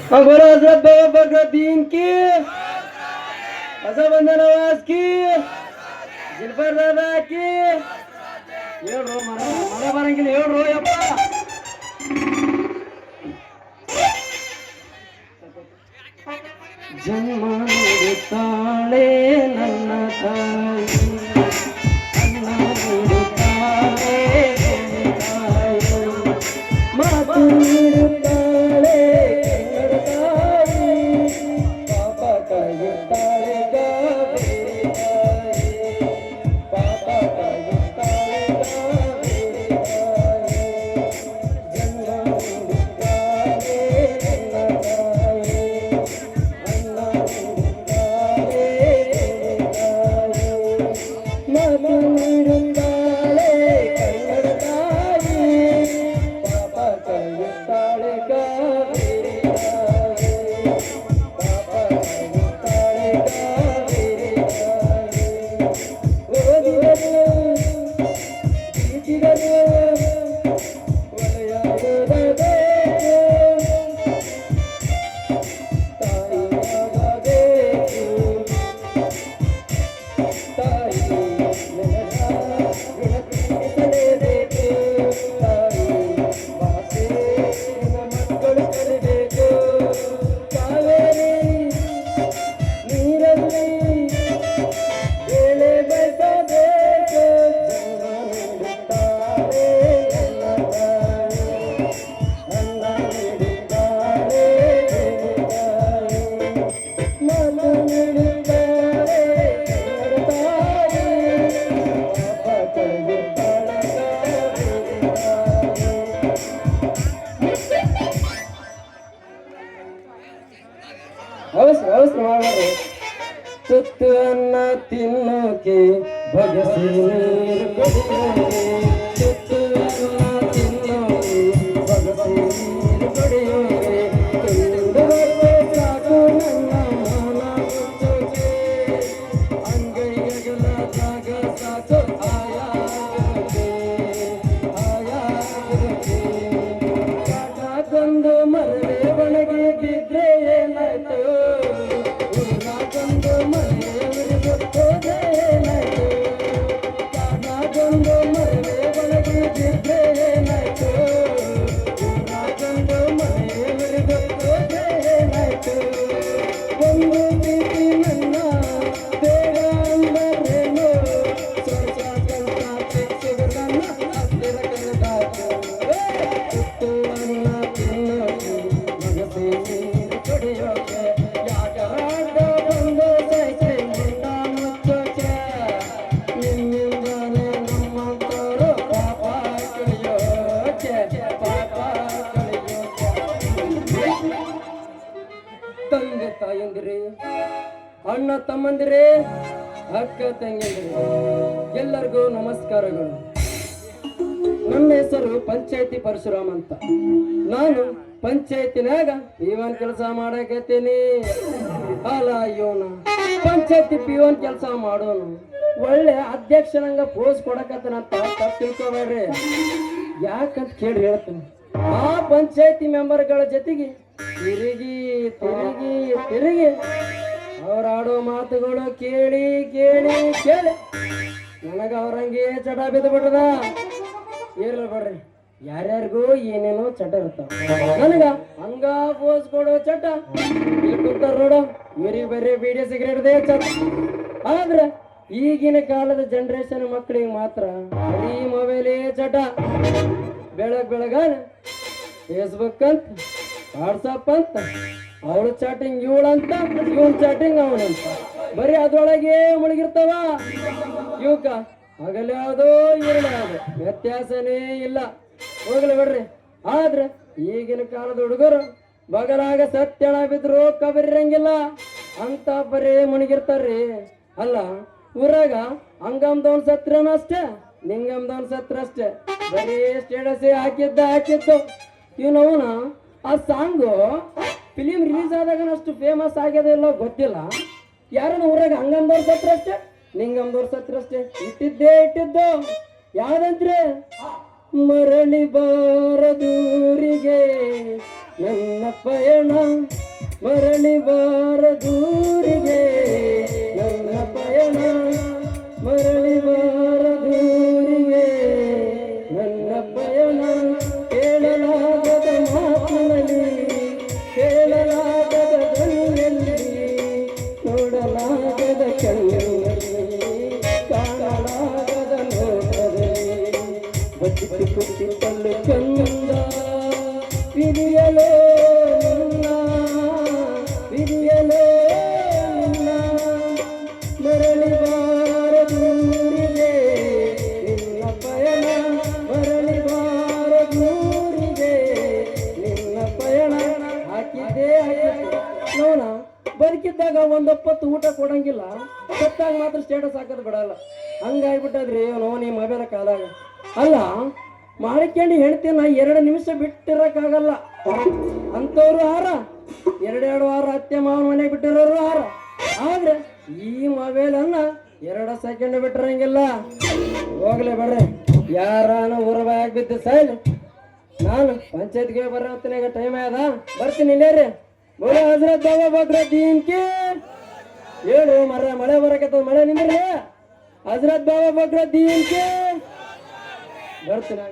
बोलो हजरत बाबा फखरुद्दीन की, हसन नवाज की, ಜಿಲ್ಫರ್ ದಾದಾ की ಹೇಳ್ರು ಮಳೆ ಬರಂಗಿಲ್ಲ ಹೇಳ್ರು ಯಪ್ಪ. ಜನ್ಮ ನೀಡುತ್ತಾಳೆ ನನ್ನ ತಾಯಿ, ಅನ್ನ ನೀಡುತ್ತಾಳೆ ತಾಯಿ, ಮಾತು ನೀಡುತ್ತಾಳೆ ತಾಯಿ, ಪಾಪ ಕಳೆಯುತ್ತಾಳೆ ಗಾಬರಿ ತಾಯಿ, ಪಾಪ ಕಳೆಯುತ್ತಾಳೆ ಗಾಬರಿ ತಾಯಿ, ಜನ್ಮ ನೀಡುತ್ತಾಳೆ ನನ್ನ ತಾಯಿ, ಅನ್ನ ನೀಡುತ್ತಾಳೆ ತಾಯಿ, ಮಾತು ನೀಡುತ್ತಾಳೆ ಕನ್ನಡ ತಾಯಿ, ಪಾಪ ಕಳೆಯುತ್ತಾಳೆ ಗಾಬರಿ ತಾಯಿ, ಪಾಪ ಕಳೆಯುತ್ತಾಳೆ ಗಾಬರಿ ತಾಯಿ. ಓದಿದರು ಪ್ರೀತಿದರು ಒಲೆಯಾಗಬೇಕು, ತಾಯಿಯಾಗಬೇಕು, ತಾಯಿ ನೆಲದ ಋಣ ತೀರಿಸಲೇಬೇಕು, ತಾಯಿ ಭಾಷೆ ಮಕ್ಕಳು ಕಲಿಬೇಕು, ಕಾವೇರಿ ನೀರಲ್ಲಿ ಬೇಳೆ ಬೆಳೆಸಬೇಕು, ಜನ್ಮ ನೀಡುತ್ತಾಳೆ ನನ್ನ ತಾಯಿ, ಅನ್ನ ನೀಡುತ್ತಾಳೆ ತಾಯಿ, ಮಾತು ನೀಡುತ್ತಾಳೆ ಕನ್ನಡ ತಾಯಿ, ಪಾಪ ಕಳೆಯುತ್ತಾಳೆ ಗಾಬರಿ ತಾಯಿ. ಅವಸರ ಅವಸರ ಮಾಡಬಾರ್ದು. ತುತ್ತು ಅನ್ನ ತಿನ್ನೋಕೆ ಬಗಸಿ ನೀರು ಕುಡಿಯೋಕೆ, ತುತ್ತು ಅನ್ನ ತಿನ್ನೋಕೆ ಬಗಸಿ ನೀರು ಕುಡಿಯೋಕೆ, ತಿಂದು ಬರುವೆ ಸಾಕು ನನ್ನ ಮಾನ ಮುಚ್ಚೋಕೆ, ಅಂಗೈಗಳ ಜಾಗ ಸಾಕು ಆಯಾಗಕ್ಕೆ, ಆಯಾಗಕ್ಕೆ, ಕಾಟಾಕೊಂದು ಮರವೆ ಒಣಗಿ ಬಿದ್ರೆ ಏನಾಯ್ತು, ಊರಾಗೊಂದು ಮನೆ ಉರಿದೋದೆ ಏನಾಯ್ತು, ಕಾಟಾಕೊಂದು ಮರವೆ ಒಣಗಿ ಬಿದ್ರೆ ಏನಾಯ್ತು, ಊರಾಗೊಂದು ಮನೆ ಉರಿದೋದೆ ಏನಾಯ್ತು, ಒಂದು ಪ್ರೀತಿ ನನ್ನ ಬೇಡ ಅಂದರೇನು, ಸ್ವರ್ಗ ಕಲ್ತ ಚಿಕ್ಕ ನನ್ನ ಹತ್ತಿರ ಕರೆದಾಯ್ತು, ತುತ್ತು ಅನ್ನ ತಿನ್ನೋಕೆ ಮಗಸಿ ನೀರು ಕುಡಿಯೋಕೆ, ಯಾಕರಾಟ ಬಂದು ಸೈತೆ ಮುಂಡ ಮುಚ್ಚೋಕೆ, ನಿಮ್ಮಿಂದಲೇ ನಮ್ಮಂತವರು ಪಾಪ ಕಳಿಯೋಕೆ, ಪಾಪ ಕಳಿಯೋಕೆ. ತಂದೆ ತಾಯಂದಿರೇ, ಅಣ್ಣ ತಮ್ಮಂದಿರೇ, ಅಕ್ಕ ತಂಗಿಯಂದಿರೇ, ಎಲ್ಲರಿಗೂ ನಮಸ್ಕಾರಗಳು. ನನ್ನ ಹೆಸರು ಪಂಚಾಯತಿ ಪರಶುರಾಮ್ ಅಂತ. ನಾನು ಪಂಚಾಯತಿನಾಗ ಪಿವನ್ ಕೆಲಸ ಮಾಡಕತ್ತೀನಿ. ಅಲ್ಲ ಅಯ್ಯೋನ ಪಂಚಾಯತಿ ಪಿವನ್ ಕೆಲಸ ಮಾಡೋನು ಒಳ್ಳೆ ಅಧ್ಯಕ್ಷನಂಗ ಪೋಸ್ ಕೊಡಕತ್ತನಂತ ತಪ್ಪು ತಿಳ್ಕೊಬೇಡ್ರಿ. ಯಾಕಂತ ಕೇಳಿ ಹೇಳ್ತೀನಿ. ಆ ಪಂಚಾಯತಿ ಮೆಂಬರ್ಗಳ ಜೊತೆಗೆ ತಿರುಗಿ ತಿರುಗಿ ತಿರುಗಿ ಅವ್ರಾಡೋ ಮಾತುಗಳು ಕೇಳಿ ಕೇಳಿ ಕೇಳಿ ನನಗ ಅವ್ರಂಗೆ ಚಟ ಬಿದ್ದು ಬಿಟ್ಟದ. ಇರ್ಲಿ ಬಿಡ್ರಿ, ಯಾರ್ಯಾರಿಗೂ ಏನೇನೋ ಚಟ ಇರ್ತಾವ. ನನಗ ಹಂಗ ಪೋಸ್ ಕೊಡೋ ಚಟ ಇಲ್ಲಿ ಕೂತಾರ ನೋಡು, ಇವ್ರಿಗೆ ಬರೀ ಬೀಡಿ ಸಿಗರೇಟ್ದೇ ಚಟ. ಆದ್ರೆ ಈಗಿನ ಕಾಲದ ಜನರೇಷನ್ ಮಕ್ಕಳಿಗೆ ಮಾತ್ರ ಬರೀ ಮೊಬೈಲೇ ಚಟ. ಬೆಳಗಾನ ಫೇಸ್ಬುಕ್ ಅಂತ, ವಾಟ್ಸಪ್ ಅಂತ, ಅವಳು ಚಾಟಿಂಗ್ ಇವಳಂತ, ಇವನ್ ಚಾಟಿಂಗ್ ಅವನಂತ, ಬರೀ ಅದ್ರೊಳಗೆ ಮುಳುಗಿರ್ತಾವ. ಇವಕ್ಕ ಹಗಲು ಯಾವುದೋ ಇರಲು ಯಾವುದು ವ್ಯತ್ಯಾಸನೇ ಇಲ್ಲ. ಹೋಗ್ಲಿ ಬಿಡ್ರಿ. ಆದ್ರೆ ಈಗಿನ ಕಾಲದ ಹುಡುಗರು ಬಗಲಾಗ ಸತ್ಯಣ ಬಿದ್ರು ಕಬರಿರಂಗಿಲ್ಲ ಅಂತ ಬರೀ ಮುಳುಗಿರ್ತಾರ್ರಿ. ಅಲ್ಲ, ಊರಾಗ ಹಂಗಮ್ದವನ್ ಸತ್ರನ ಅಷ್ಟೇ, ನಿಂಗಮ್ದವನ್ ಸತ್ರ ಅಷ್ಟೇ, ಬರೀ ಸ್ಟೇಟಸ್ ಹಾಕಿದ್ದು. ಇವನವನ ಆ ಸಾಂಗು ಫಿಲಿಮ್ ರಿಲೀಸ್ ಆದಾಗ ಅಷ್ಟು ಫೇಮಸ್ ಆಗ್ಯದ ಇಲ್ಲೋ ಗೊತ್ತಿಲ್ಲ. ಯಾರನ್ನ ಊರಾಗ ಹಂಗಮ್ದವ್ರ ಸತ್ರ ಅಷ್ಟೇ, ನಿಂಗಮ್ದವ್ರ ಸತ್ರ ಅಷ್ಟೇ. ಇಟ್ಟಿದ್ದು ಯಾವ್ದಂದ್ರೆ ಮರಳಿ ಬಾರದೂರಿಗೆ ನನ್ನ ಪಯಣ ಮರಳಿ ಬಾರದೂರಿಗೆ ನನ್ನ ಪಯಣ ಮರಳಿ ಬಾರದೂರಿಗೆ ನನ್ನ ಪಯಣ ಕೇಳಲಾಗದ ಮಾತಿನಲ್ಲಿ ಕೇಳಲಾಗದ ಧ್ವನಿಯಲ್ಲಿ ನೋಡಲಾಗದ ಕಣ್ಣಿನಲ್ಲಿ ಕಾಣಲಾಗದ ನೋಟದಲ್ಲಿ ಬಚ್ಚಿಟ್ಟು ಕುಟ್ಟಿಟ್ಟಲು ಚಂದ ವಿಧಿಯಲೋ ನಿನ್ನ ವಿಧಿಯಲೋ ನಿನ್ನ ಮರಳಿ ಬಾರದೂರಿಗೆ ನಿನ್ನ ಪಯಣ ಮರಳಿ ಬಾರದೂರಿಗೆ ನಿನ್ನ ಪಯಣ ಹಾಕಿದ್ದೇ ನೋಣ ಬದುಕಿದ್ದಾಗ ಒಂದೊಪ್ಪತ್ತು ಊಟ ಕೊಡಂಗಿಲ್ಲ ಸತ್ತಾಗ ಮಾತ್ರ ಸ್ಟೇಟಸ್ ಹಾಕೋದು ಬಿಡಲ್ಲ ಹಂಗಾಗ್ಬಿಟ್ಟದ್ರಿ ನೋ ನೀ ಮೊಬೈಲ ಕಾಲಾಗ ಅಲ್ಲ ಮಾಡಿಕೊಂಡು ಹೇಳ್ತೀನಿ 2 ನಿಮಿಷ ಬಿಟ್ಟಿರಕ್ಕಾಗಲ್ಲ ಅಂಥವ್ರು ಹಾರ 2 ವಾರ ಅತ್ತೆ ಮಾವನ ಮನೆಗೆ ಬಿಟ್ಟಿರೋರು ಹಾರ ಆದ್ರೆ ಈ ಮೊಬೈಲನ್ನ 2 ಸೆಕೆಂಡ್ ಬಿಟ್ಟಿರಂಗಿಲ್ಲ ಹೋಗ್ಲೇ ಬರ್ರಿ ಯಾರಾನು ಊರವಾಗಿ ಬಿದ್ದು ಸೈಲ್ ನಾನು ಪಂಚಾಯತ್ಗೆ ಬರೋತ್ತಿನಾಗ ಟೈಮ್ ಆದ ಬರ್ತೀನಿ ಇಲ್ಲೇ ರೀ ಬೋಲೆ ಹಜರತ್ ಬಾಬಾ ಬಕ್ರದ್ದೀನ್ ಕಿ ಹೇಳು ಮಳೆ ಬರಕತ್ತ ಮಳೆ ನಿಂದ್ರಿ ಹಜರತ್ ಬಾಬಾ ಬಕ್ರದ್ದೀನ್ ಕಿ ಬರ್ತೀನಿ